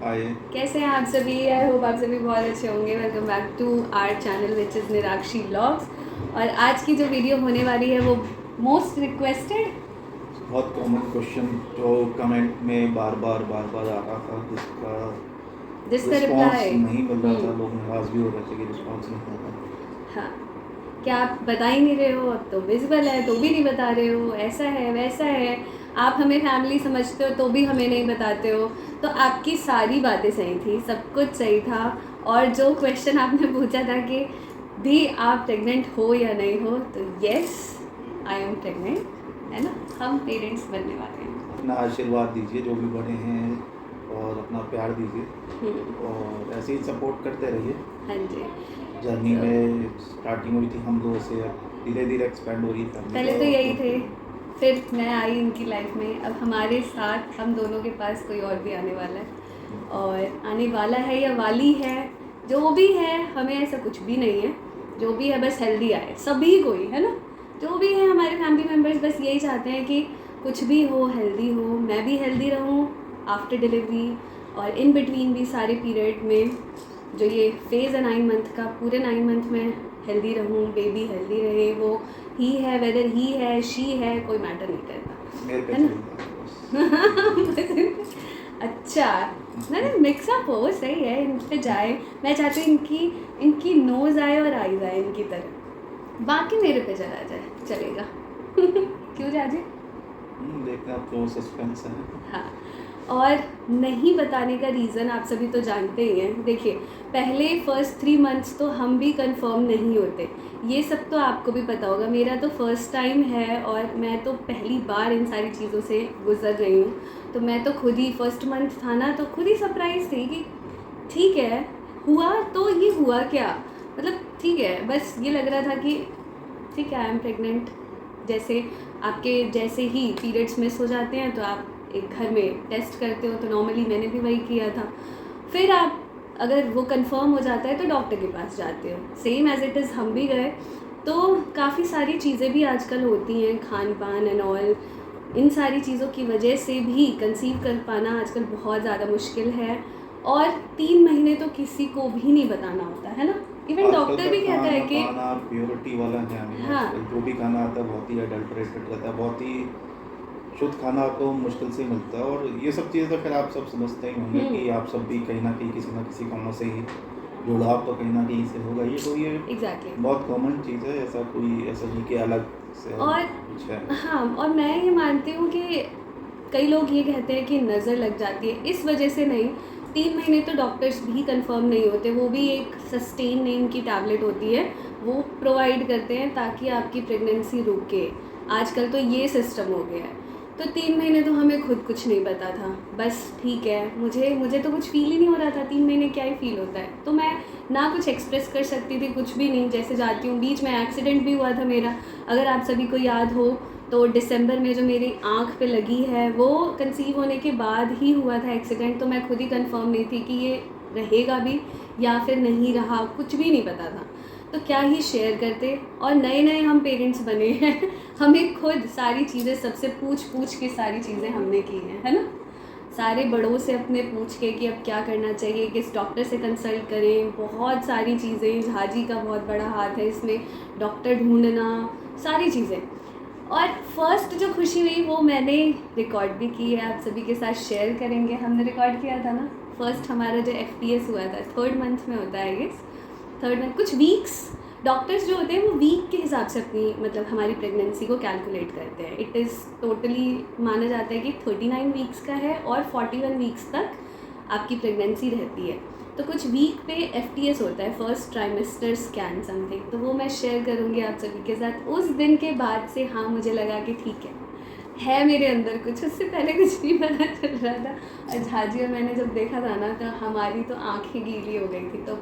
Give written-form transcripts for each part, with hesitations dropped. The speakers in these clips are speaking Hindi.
हाय। कैसे हैं आप सभी? आई होप आप सभी बहुत अच्छे होंगे। Welcome back to our channel which is Nirakshi vlogs. और आज की जो वीडियो होने वाली है वो मोस्ट रिक्वेस्टेड, बहुत कॉमन क्वेश्चन जो कमेंट में बार बार आ रहा था, जिसका जिसका रिस्पांस रिप्लाई नहीं मिल रहा था। लोग नाराज़ भी हो रहे थे कि रिस्पांस नहीं मिल रहा। हाँ, क्या आप बता ही नहीं रहे हो? अब तो विजिबल है तो भी नहीं बता रहे हो, ऐसा है वैसा है। आप हमें फैमिली समझते हो तो भी हमें नहीं बताते हो। तो आपकी सारी बातें सही थी, सब कुछ सही था। और जो क्वेश्चन आपने पूछा था कि दी आप प्रेग्नेंट हो या नहीं हो, तो यस आई एम प्रेग्नेंट, है ना। हम पेरेंट्स बनने वाले हैं। अपना आशीर्वाद दीजिए जो भी बड़े हैं, और अपना प्यार दीजिए, और ऐसे ही सपोर्ट करते रहिए। हाँ जी। जर्नी तो में स्टार्टिंग हुई थी हम दो से, अब धीरे धीरे एक्सपेंड हो रही है फैमिली। पहले तो यही थे, फिर मैं आई इनकी लाइफ में। अब हमारे साथ हम दोनों के पास कोई और भी आने वाला है, और आने वाला है या वाली है, जो भी है, हमें ऐसा कुछ भी नहीं है। जो भी है बस हेल्दी आए, सभी कोई, है ना। जो भी है हमारे फैमिली मेम्बर्स बस यही चाहते हैं कि कुछ भी हो, हेल्दी हो, मैं भी हेल्दी रहूँ आफ्टर डिलीवरी, और इन बिटवीन भी सारे पीरियड में जो ये फेज़ है 9 मंथ का, पूरे 9 मंथ में हेल्दी रहूँ, बेबी हेल्दी रहे। वो ही है, वेदर ही है, शी है, कोई मैटर नहीं करता, मेरे पे है ना। चल रहा अच्छा, मैंने मिक्सअप हो, सही है, इन पे जाए। मैं चाहती हूँ इनकी नोज़ आए और आईज आए इनकी तरह, बाकी मेरे पे चला जाए, चलेगा। क्यों जाजी? देखते हैं, आप तो सस्पेंस है। हाँ, और नहीं बताने का रीज़न आप सभी तो जानते ही हैं। देखिए, पहले फर्स्ट 3 मंथ्स तो हम भी कंफर्म नहीं होते, ये सब तो आपको भी पता होगा। मेरा तो फर्स्ट टाइम है और मैं तो पहली बार इन सारी चीज़ों से गुजर रही हूँ। तो मैं तो खुद ही, फर्स्ट मंथ था ना, तो खुद ही सरप्राइज़ थी कि ठीक है, हुआ तो ये हुआ क्या, मतलब ठीक है, बस ये लग रहा था कि ठीक है आई एम प्रेग्नेंट। जैसे आपके जैसे ही पीरियड्स मिस हो जाते हैं तो आप एक घर में टेस्ट करते हो, तो नॉर्मली मैंने भी वही किया था। फिर आप, अगर वो कंफर्म हो जाता है तो डॉक्टर के पास जाते हो, सेम एज़ इट इज़ हम भी गए। तो काफ़ी सारी चीज़ें भी आजकल होती हैं, खान पान एंड ऑल, इन सारी चीज़ों की वजह से भी कंसीव कर पाना आजकल बहुत ज़्यादा मुश्किल है। और 3 महीने तो किसी को भी नहीं बताना होता है ना। इवन आजकल डॉक्टर का भी कहता है कि खाना प्योरिटी वाला है नहीं। हाँ, आजकल जो भी खाना आता है बहुत ही अडल्ट्रेटेड रहता है, बहुत ही शुद्ध खाना आपको मुश्किल से मिलता है। और ये सब चीज़ें तो खैर आप सब समझते ही होंगे कि आप सब भी कहीं ना कहीं किसी ना किसी कामों से ही जुड़ाव तो कहीं ना कहीं से होगा। ये तो ये एग्जैक्टली। बहुत कॉमन चीज़ है, ऐसा कोई ऐसा नहीं कि अलग से और कुछ है। हाँ, और मैं ये मानती हूँ कि कई लोग ये कहते हैं कि नज़र लग जाती है, इस वजह से नहीं। 3 महीने तो डॉक्टर्स भी कंफर्म नहीं होते, वो भी एक सस्टेन नेम की टैबलेट होती है, वो प्रोवाइड करते हैं ताकि आपकी प्रेगनेंसी रुके। आजकल तो ये सिस्टम हो गया है। तो 3 महीने तो हमें खुद कुछ नहीं पता था, बस ठीक है, मुझे तो कुछ फ़ील ही नहीं हो रहा था। 3 महीने क्या ही फ़ील होता है, तो मैं ना कुछ एक्सप्रेस कर सकती थी, कुछ भी नहीं। जैसे जाती हूँ, बीच में एक्सीडेंट भी हुआ था मेरा, अगर आप सभी को याद हो तो दिसंबर में जो मेरी आँख पे लगी है, वो कंसीव होने के बाद ही हुआ था एक्सीडेंट। तो मैं खुद ही कंफर्म नहीं थी कि ये रहेगा भी या फिर नहीं रहा, कुछ भी नहीं पता था। तो क्या ही शेयर करते, और नए नए हम पेरेंट्स बने हैं। हमें खुद सारी चीज़ें सबसे पूछ पूछ के सारी चीज़ें हमने की हैं, है ना। सारे बड़ों से अपने पूछ के कि अब क्या करना चाहिए, किस डॉक्टर से कंसल्ट करें, बहुत सारी चीज़ें, झाजी का बहुत बड़ा हाथ है इसमें, डॉक्टर ढूंढना, सारी चीज़ें। और फर्स्ट जो खुशी हुई वो मैंने रिकॉर्ड भी की है, आप सभी के साथ शेयर करेंगे। हमने रिकॉर्ड किया था ना, फर्स्ट हमारा जो FTS हुआ था, 3rd मंथ में होता है गेस, 3rd मंथ, कुछ वीक्स। डॉक्टर्स जो होते हैं वो वीक के हिसाब से अपनी, मतलब हमारी प्रेगनेंसी को कैलकुलेट करते हैं। इट इज़ टोटली माना जाता है कि 39 वीक्स का है और 41 वीक्स तक आपकी प्रेगनेंसी रहती है। तो कुछ वीक पे FTS होता है, फर्स्ट ट्राइमेस्टर स्कैन समथिंग, तो वो मैं शेयर करूँगी आप सभी के साथ। उस दिन के बाद से हाँ, मुझे लगा कि ठीक है मेरे अंदर कुछ, उससे पहले कुछ नहीं पता चल रहा था। और झाजी और मैंने जब देखा था ना, तो हमारी तो आँखें गीली हो गई थी। तो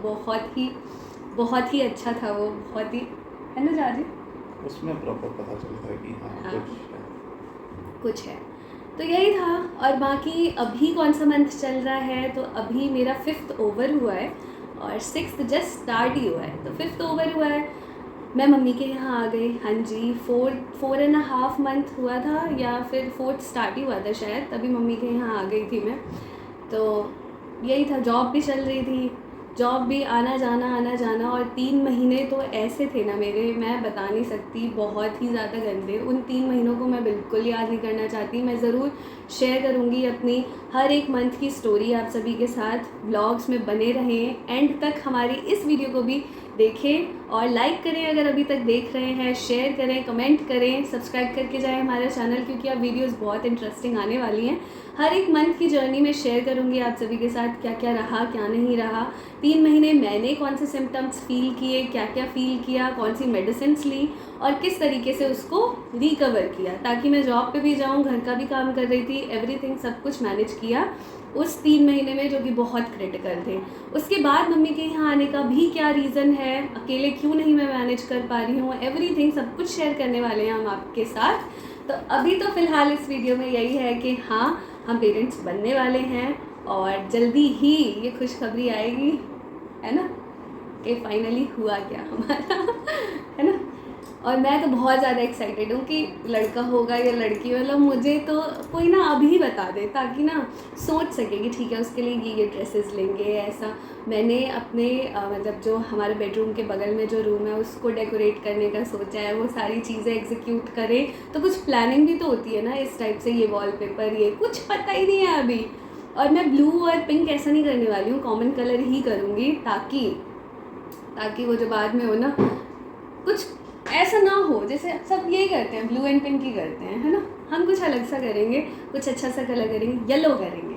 बहुत ही अच्छा था वो, बहुत ही, है ना झाजी। उसमें प्रॉपर पता चलता है कि हाँ, हाँ, कुछ है। कुछ है। तो यही था। और बाकी अभी कौन सा मंथ चल रहा है, तो अभी मेरा 5th ओवर हुआ है और 6th जस्ट स्टार्ट ही हुआ है। तो 5th ओवर हुआ है, मैं मम्मी के यहाँ आ गई। हाँ जी, 4.5 मंथ हुआ था, या फिर 4th स्टार्ट ही हुआ था शायद, तभी मम्मी के यहाँ आ गई थी मैं। तो यही था, जॉब भी चल रही थी, जॉब भी आना जाना, और 3 महीने तो ऐसे थे ना मेरे, मैं बता नहीं सकती, बहुत ही ज़्यादा गंदे। उन 3 महीनों को मैं बिल्कुल याद नहीं करना चाहती। मैं ज़रूर शेयर करूँगी अपनी हर एक मंथ की स्टोरी आप सभी के साथ। व्लॉग्स में बने रहें, एंड तक हमारी इस वीडियो को भी देखें और लाइक करें अगर अभी तक देख रहे हैं, शेयर करें, कमेंट करें, सब्सक्राइब करके जाएं हमारा चैनल, क्योंकि अब वीडियोस बहुत इंटरेस्टिंग आने वाली हैं। हर एक मंथ की जर्नी में शेयर करूंगी आप सभी के साथ, क्या क्या रहा, क्या नहीं रहा, 3 महीने मैंने कौन से सिम्टम्स फील किए, क्या क्या फील किया, कौन सी मेडिसिन्स ली और किस तरीके से उसको रिकवर किया, ताकि मैं जॉब पे भी जाऊँ, घर का भी काम कर रही थी, एवरीथिंग सब कुछ मैनेज किया उस 3 महीने में, जो कि बहुत क्रिटिकल थे। उसके बाद मम्मी के यहाँ आने का भी क्या रीज़न है, अकेले क्यों नहीं मैं मैनेज कर पा रही हूँ, एवरीथिंग सब कुछ शेयर करने वाले हैं हम आपके साथ। तो अभी तो फ़िलहाल इस वीडियो में यही है कि हाँ, हम पेरेंट्स बनने वाले हैं और जल्दी ही ये खुशखबरी आएगी, है ना, कि फाइनली हुआ क्या हमारा, है ना। और मैं तो बहुत ज़्यादा एक्साइटेड हूँ कि लड़का होगा या लड़की, मतलब मुझे तो कोई ना अभी बता दे, ताकि ना सोच सके कि ठीक है उसके लिए ये ड्रेसेस लेंगे, ऐसा। मैंने अपने मतलब जो हमारे बेडरूम के बगल में जो रूम है उसको डेकोरेट करने का सोचा है, वो सारी चीज़ें एग्जीक्यूट करें, तो कुछ प्लानिंग भी तो होती है ना इस टाइप से। ये वॉलपेपर, ये कुछ पता ही नहीं है अभी। और मैं ब्लू और पिंक ऐसा नहीं करने वाली हूँ, कॉमन कलर ही करूँगी, ताकि वो जो बाद में हो ना, कुछ ऐसा ना हो जैसे सब यही करते हैं, ब्लू एंड पिंक ही करते हैं, है ना। हम कुछ अलग सा करेंगे, कुछ अच्छा सा कलर करेंगे, येलो करेंगे,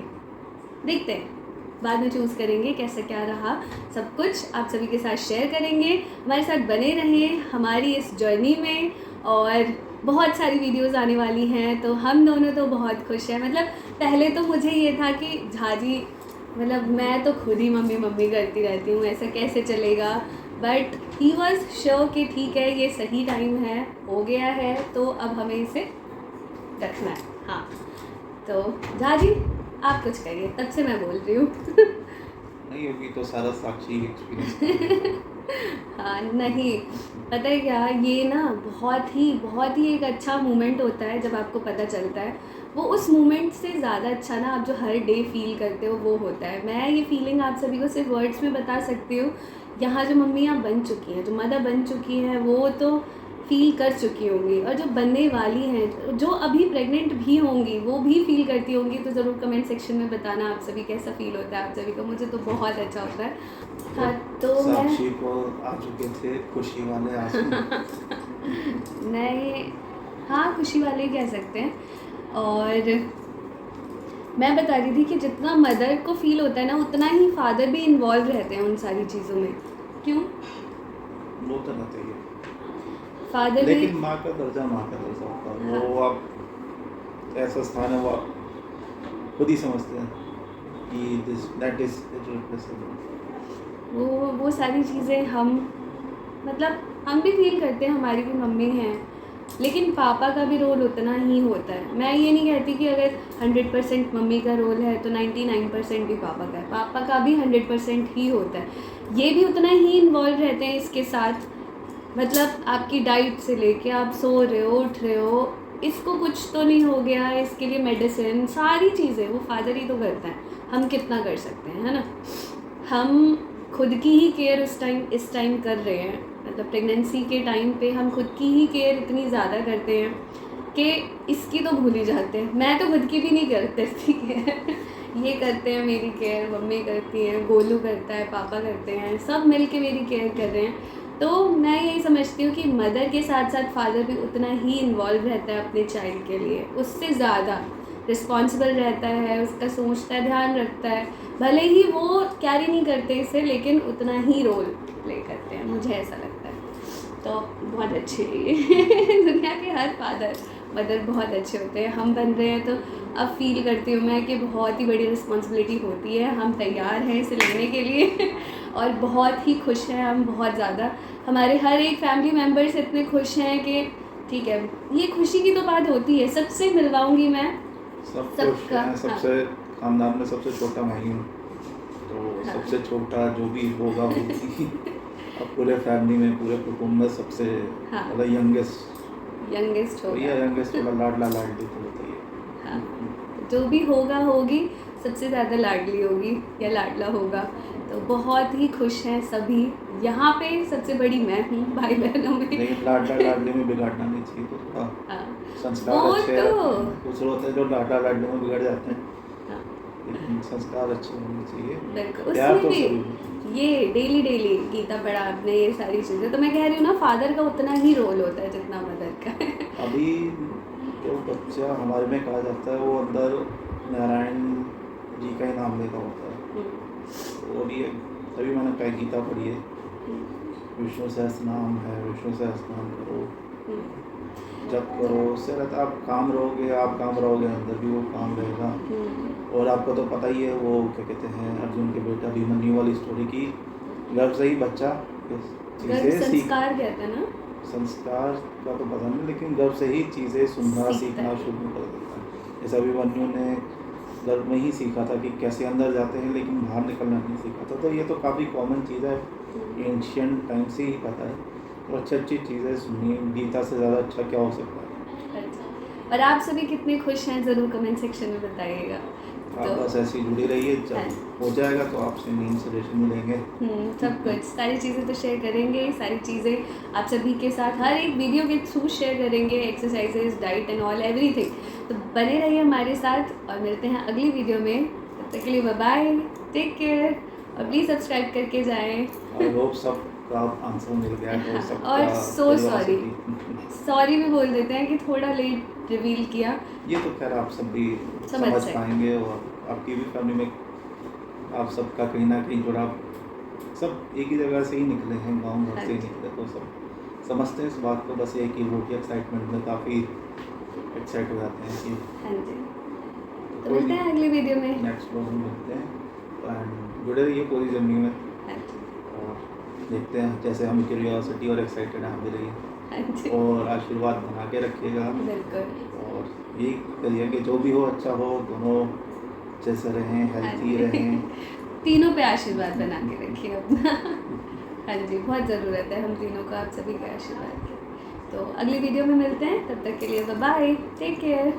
देखते हैं बाद में चूज़ करेंगे कैसा क्या रहा। सब कुछ आप सभी के साथ शेयर करेंगे, हमारे साथ बने रहें हमारी इस जर्नी में। और बहुत सारी वीडियोस आने वाली हैं, तो हम दोनों तो बहुत खुश हैं। मतलब पहले तो मुझे ये था कि झाजी, मतलब मैं तो खुद ही मम्मी करती रहती हूँ, ऐसा कैसे चलेगा, बट ही वॉज श्योर कि ठीक है ये सही टाइम है, हो गया है, तो अब हमें इसे रखना है। हाँ, तो झाजी आप कुछ करिए, तब से मैं बोल रही हूँ। नहीं होगी तो सारा साक्षी एक्सपीरियंस। हाँ नहीं, पता है क्या, ये ना बहुत ही एक अच्छा मोमेंट होता है जब आपको पता चलता है। वो उस मोमेंट से ज़्यादा अच्छा ना आप जो हर डे फील करते हो वो होता है। मैं ये फीलिंग आप सभी को सिर्फ वर्ड्स में बता सकती हूँ। यहाँ जो मम्मियाँ बन चुकी हैं, जो मदर बन चुकी हैं, वो तो फील कर चुकी होंगी, और जो बनने वाली हैं, जो अभी प्रेग्नेंट भी होंगी, वो भी फील करती होंगी। तो ज़रूर कमेंट सेक्शन में बताना आप सभी कैसा फील होता है आप सभी को। मुझे तो बहुत अच्छा होता है। हाँ, तो साक्षी को आ चुके थे खुशी वाले आंसू। नहीं, हाँ खुशी वाले ही कह सकते हैं। और मैं बता रही थी कि जितना मदर को फील होता है ना, उतना ही फादर भी इन्वॉल्व रहते हैं उन सारी चीज़ों में। क्यों? वो तो रहता ही है, फादर भी, लेकिन माँ का दर्जा होता है। वो आप ऐसा स्थान है, वो आप खुद ही समझते हैं कि दिस दैट इज इररिप्लेसेबल। वो सारी चीज़ें हम, मतलब हम भी फील करते हैं, हमारी भी मम्मी हैं, लेकिन पापा का भी रोल उतना ही होता है। मैं ये नहीं कहती कि अगर 100% मम्मी का रोल है तो 99% भी पापा का है। पापा का भी 100% ही होता है। ये भी उतना ही इन्वॉल्व रहते हैं इसके साथ। मतलब आपकी डाइट से लेके आप सो रहे हो, उठ रहे हो, इसको कुछ तो नहीं हो गया, इसके लिए मेडिसिन, सारी चीज़ें वो फादर ही तो करता है। हम कितना कर सकते हैं, है ना। हम खुद की ही केयर इस टाइम कर रहे हैं। मतलब प्रेगनेंसी के टाइम पे हम खुद की ही केयर इतनी ज़्यादा करते हैं कि इसकी तो भूल ही जाते हैं। मैं तो खुद की भी नहीं करती केयर। ये करते हैं मेरी केयर, मम्मी करती है, गोलू करता है, पापा करते हैं, सब मिल के मेरी केयर कर रहे हैं। तो मैं यही समझती हूँ कि मदर के साथ साथ फादर भी उतना ही इन्वॉल्व रहता है अपने चाइल्ड के लिए, उससे ज़्यादा रिस्पॉन्सिबल रहता है, उसका सोचता है, ध्यान रखता है। भले ही वो कैरी नहीं करते इसे, लेकिन उतना ही रोल प्ले करते हैं, मुझे ऐसा लगता है। तो बहुत अच्छे ये दुनिया के हर फादर मदर बहुत अच्छे होते हैं। हम बन रहे हैं तो अब फील करती हूँ मैं कि बहुत ही बड़ी रिस्पॉन्सिबिलिटी होती है। हम तैयार हैं इसे लेने के लिए और बहुत ही खुश हैं हम, बहुत ज़्यादा। हमारे हर एक फैमिली मेम्बर्स इतने खुश हैं कि ठीक है, ये खुशी की तो बात होती है। सबसे मिलवाऊंगी मैं सबका। सबसे खानदान में सबसे छोटा मैं ही हूँ, तो हाँ। सबसे छोटा जो भी होगा होगी। अब पूरे फैमिली में, पूरे कुटुंब में सबसे हाँ। मतलब यंगेस्ट होगा। यंगेस्ट थोड़ा लाडला लाडली तो होता ही है। हाँ, जो भी होगा होगी, सबसे ज़्यादा लाडली होगी या लाडला होगा। तो बहुत ही खुश हैं सभी। यहाँ पे सबसे बड़ी मैं हूँ भाई बहनों में। लेकिन लाडला लाडली में बिगाड़ना नहीं चाहिए, तो थोड़ा हाँ, संस्कार वो अच्छे तो रखने हैं। कुछ लोग होते हैं जो लाडला लाडली में बिगड़ जाते हैं, हाँ, लेकिन संस्कार अच्छे होने चाहिए। बिल्कुल। प्यार उसमें तो भी सभी ये डेली डेली गीता पढ़ा आपने, ये सारी चीज़ें, तो मैं कह रही हूँ ना, फादर का उतना ही रोल होता है जितना मदर का है। अभी जो बच्चा हमारे में कहा जाता है वो अंदर नारायण जी का ही नाम लेता होता है, वो भी है। तभी मैंने कहा गीता पढ़ी है, विष्णु सहस्त्र नाम है, विष्णु सहस्त्र नाम करो, जप करो, उससे रहता आप काम रहोगे अंदर भी वो काम रहेगा। और आपको तो पता ही है वो क्या कहते हैं, अर्जुन के बेटा अभिमन्यु वाली स्टोरी की, गर्भ से ही बच्चा चीज़ें सीख, संस्कार कहते हैं ना, संस्कार का तो पता नहीं, लेकिन गर्भ से ही चीज़ें सुनना सीखता सीखना है। शुरू कर देता है। जैसे अभिमन्यु ने गर्भ में ही सीखा था कि कैसे अंदर जाते हैं, लेकिन बाहर निकलना नहीं सीखा था। तो ये तो काफ़ी कॉमन चीज़ है, एंशियंट टाइम से ही पता है। और अच्छी चीज़ें सुनिए, गीता से ज़्यादा अच्छा क्या हो सकता है। अच्छा। और आप सभी कितने खुश हैं ज़रूर कमेंट सेक्शन में बताइएगा। आप तो बस ऐसे ही जुड़ी रहिए, हाँ। जब हो जाएगा तो आपसे मेन सजेशन मिलेंगे। सब कुछ, सारी चीज़ें तो शेयर करेंगे, सारी चीज़ें आप सभी के साथ हर एक वीडियो के थ्रू शेयर करेंगे, exercises, diet and all everything. तो बने रहिए हमारे साथ और मिलते हैं अगली वीडियो में। तब तक के लिए बाय बाय, टेक केयर, और प्लीज़ सब्सक्राइब करके जाएँ। आई होप सबका आंसर मिल गया है, हाँ, सबका और सो सॉरी curiosity। सॉरी भी बोल देते हैं कि थोड़ा लेट रिवील किया। ये तो खैर आप सब भी समझ समझ सकते। पाएंगे, और आपकी भी फैमिली में आप सबका कहीं ना कहीं जुड़ाव, सब एक ही जगह से ही निकले हैं, गांव घर से ही निकले, तो सब समझते हैं इस बात को। बस ये कि वो भी एक्साइटमेंट में काफ़ी एक्साइट हो जाते हैं कि हाँ जी, तो मिलते हैं अगली वीडियो में। नेक्स्ट ब्लॉग में मिलते हैं। एंड जुड़े रहिए पूरी जर्नी में, हाँ जी, और देखते हैं जैसे हम क्यूरियोसिटी और एक्साइटेड हैं भी रहिए, हाँ जी, और आशीर्वाद बना के रखिएगा। बिल्कुल। और यही करिए कि जो भी हो अच्छा हो, दोनों जैसे रहें, हेल्थी रहें। तीनों पे आशीर्वाद बना के रखिए अपना। हाँ जी, बहुत ज़रूरत है हम तीनों का, आप सभी के आशीर्वाद की। तो अगली वीडियो में मिलते हैं, तब तक के लिए बाय बाय, टेक केयर।